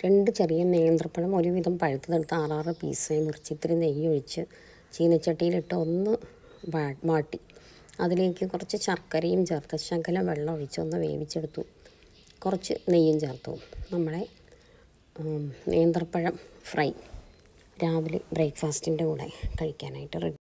2 ചെറിയ നേന്ത്രപ്പഴം ഒരുവിധം പഴുത്തതെടുത്ത് 6 പീസായി മുറിച്ച് ഇത്തിരി നെയ്യ് ഒഴിച്ച് ചീനച്ചട്ടിയിലിട്ട് ഒന്ന് വാട്ടി അതിലേക്ക് കുറച്ച് ശർക്കരയും ചേർത്ത് ശകലം വെള്ളം ഒഴിച്ച് ഒന്ന് വേവിച്ചെടുത്തു. കുറച്ച് നെയ്യും ചേർത്തു. നമ്മളെ നേന്ത്രപ്പഴം ഫ്രൈ രാവിലെ ബ്രേക്ക്ഫാസ്റ്റിൻ്റെ കൂടെ കഴിക്കാനായിട്ട് റെഡി.